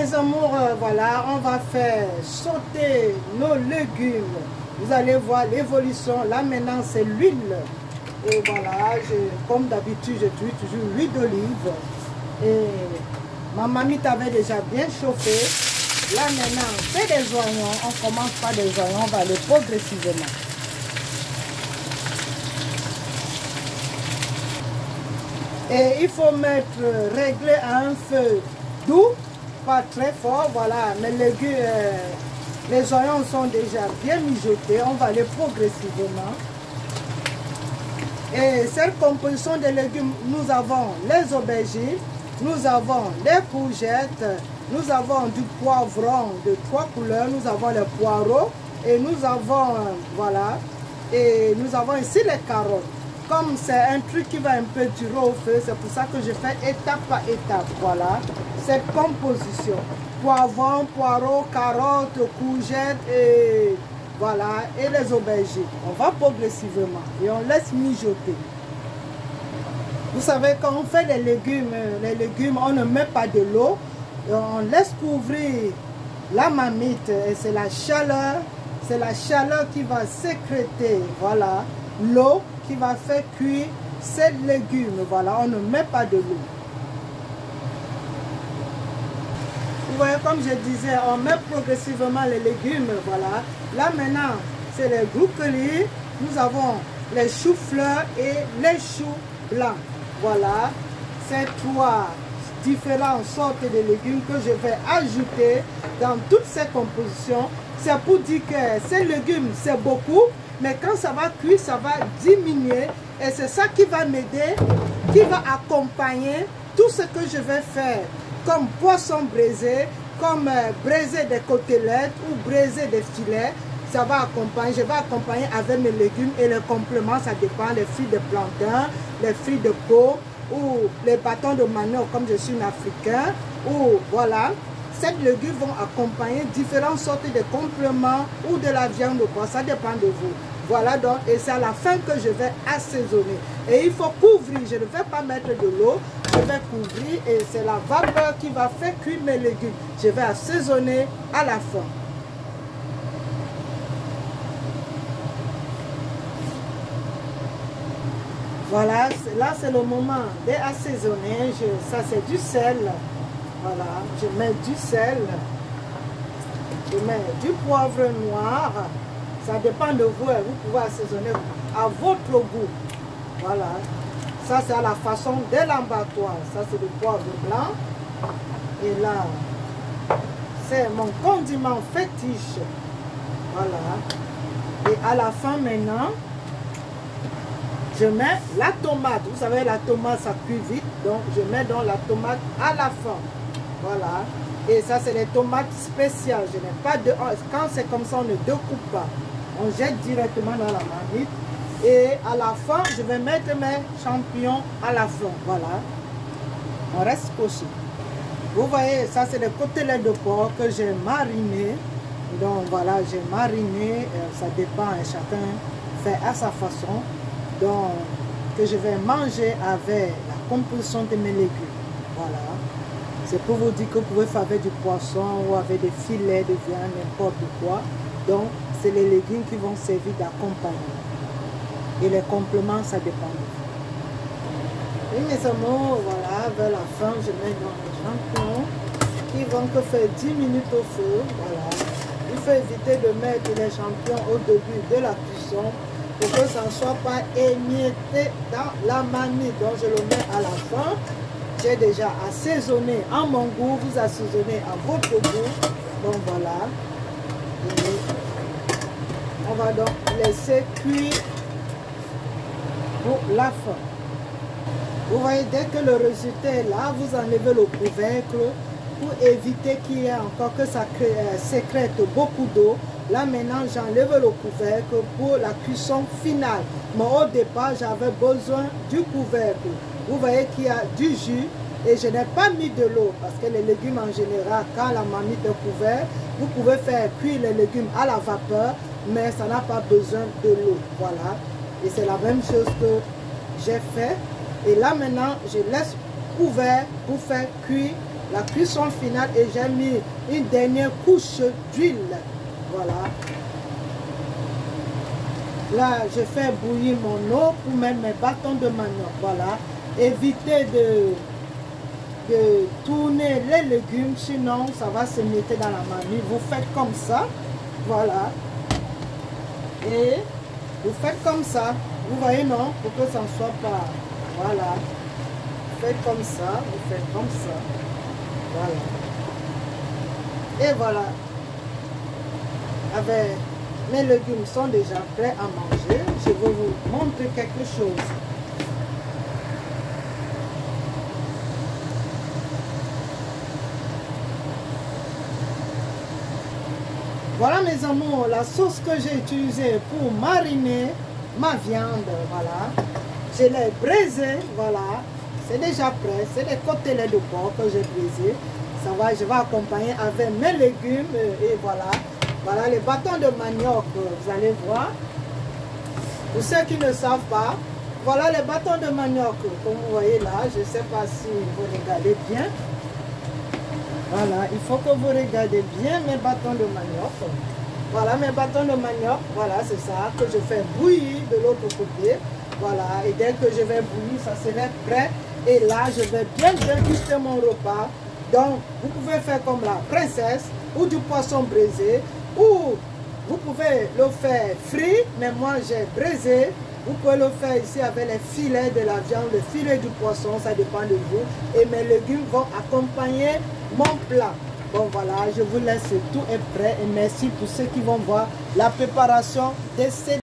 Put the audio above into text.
Mes amours, voilà, on va faire sauter nos légumes. Vous allez voir l'évolution. Là maintenant c'est l'huile. Et voilà, comme d'habitude, j'utilise toujours l'huile d'olive. Et ma mamie t'avait déjà bien chauffé. Là maintenant, c'est des oignons. On commence par des oignons, on va aller progressivement. Et il faut régler à un feu doux, pas très fort. Voilà, mes légumes, les oignons sont déjà bien mijotés. On va aller progressivement. Et cette composition des légumes, nous avons les aubergines, nous avons les courgettes, nous avons du poivron de 3 couleurs, nous avons les poireaux et nous avons, voilà, et nous avons ici les carottes. Comme c'est un truc qui va un peu durer au feu, c'est pour ça que je fais étape par étape, voilà, cette composition. Poivron, poireaux, carottes, courgettes et voilà, et les aubergines. On va progressivement et on laisse mijoter. Vous savez, quand on fait les légumes, on ne met pas de l'eau. On laisse couvrir la marmite et c'est la chaleur qui va sécréter, voilà, l'eau qui va faire cuire ces légumes. Voilà, on ne met pas de l'eau. Vous voyez, comme je disais, on met progressivement les légumes. Voilà. Là maintenant, c'est les brocolis. Nous avons les choux-fleurs et les choux blancs. Voilà, ces 3 différentes sortes de légumes que je vais ajouter dans toutes ces compositions. C'est pour dire que ces légumes, c'est beaucoup, mais quand ça va cuire, ça va diminuer. Et c'est ça qui va m'aider, qui va accompagner tout ce que je vais faire, comme poisson braisé, comme braiser des côtelettes ou braiser des filets. Ça va accompagner, je vais accompagner avec mes légumes et les compléments, ça dépend, les fruits de plantain, les fruits de pomme ou les bâtons de manioc comme je suis un Africain, ou voilà. Ces légumes vont accompagner différentes sortes de compléments ou de la viande de bois, ça dépend de vous. Voilà donc, et c'est à la fin que je vais assaisonner. Et il faut couvrir, je ne vais pas mettre de l'eau, je vais couvrir et c'est la vapeur qui va faire cuire mes légumes. Je vais assaisonner à la fin. Voilà, là c'est le moment d'assaisonner. Ça c'est du sel. Voilà, je mets du sel. Je mets du poivre noir. Ça dépend de vous. Vous pouvez assaisonner à votre goût. Voilà. Ça c'est à la façon de l'abattoir. Ça c'est du poivre blanc. Et là, c'est mon condiment fétiche. Voilà. Et à la fin maintenant, je mets la tomate. Vous savez, la tomate, ça cuit vite. Donc, je mets donc la tomate à la fin. Voilà. Et ça, c'est les tomates spéciales. Je n'ai pas de... Quand c'est comme ça, on ne découpe pas. On jette directement dans la marmite. Et à la fin, je vais mettre mes champignons à la fin. Voilà. On reste coché. Vous voyez, ça, c'est les côtelettes de porc que j'ai mariné. Donc, voilà, j'ai mariné. Ça dépend, chacun fait à sa façon. Donc, que je vais manger avec la composition de mes légumes. Voilà. C'est pour vous dire que vous pouvez faire avec du poisson ou avec des filets de viande, n'importe quoi. Donc, c'est les légumes qui vont servir d'accompagnement. Et les compléments, ça dépend. Et mes amours, voilà, vers la fin, je mets dans les champignons qui vont que faire 10 minutes au feu. Voilà. Il faut éviter de mettre les champignons au début de la cuisson, pour que ça ne soit pas émietté dans la marmite. Donc je le mets à la fin. J'ai déjà assaisonné à mon goût. Vous assaisonnez à votre goût. Donc voilà. Et on va donc laisser cuire pour la fin. Vous voyez, dès que le résultat est là, vous enlevez le couvercle pour éviter qu'il y ait encore que ça sécrète beaucoup d'eau. Là maintenant, j'enlève le couvercle pour la cuisson finale. Mais au départ, j'avais besoin du couvercle. Vous voyez qu'il y a du jus et je n'ai pas mis de l'eau parce que les légumes en général, quand la marmite est couverte, vous pouvez faire cuire les légumes à la vapeur, mais ça n'a pas besoin de l'eau. Voilà. Et c'est la même chose que j'ai fait. Et là maintenant, je laisse ouvert pour faire cuire la cuisson finale et j'ai mis une dernière couche d'huile. Voilà. Là, je fais bouillir mon eau pour mettre mes bâtons de manioc. Voilà. Évitez de tourner les légumes, sinon ça va se mettre dans la marmite. Vous faites comme ça. Voilà. Et vous faites comme ça. Vous voyez, non? Pour que ça ne soit pas... Voilà. Vous faites comme ça. Vous faites comme ça. Voilà. Et voilà. Avec... Mes légumes sont déjà prêts à manger. Je vais vous montrer quelque chose. Voilà mes amours, la sauce que j'ai utilisée pour mariner ma viande. Voilà. Je l'ai braisée. Voilà. C'est déjà prêt. C'est des côtelets de porc que j'ai braisés. Ça va, je vais accompagner avec mes légumes. Et voilà. Voilà les bâtons de manioc, vous allez voir. Pour ceux qui ne savent pas, voilà les bâtons de manioc, comme vous voyez là. Je ne sais pas si vous regardez bien. Voilà, il faut que vous regardez bien mes bâtons de manioc. Voilà mes bâtons de manioc, voilà c'est ça que je fais bouillir de l'autre côté. Voilà, et dès que je vais bouillir, ça serait prêt. Et là, je vais bien déguster mon repas. Donc, vous pouvez faire comme la princesse ou du poisson braisé. Ou vous pouvez le faire frit, mais moi j'ai braisé. Vous pouvez le faire ici avec les filets de la viande, le filet du poisson, ça dépend de vous. Et mes légumes vont accompagner mon plat. Bon voilà, je vous laisse, tout est prêt. Et merci pour ceux qui vont voir la préparation de ces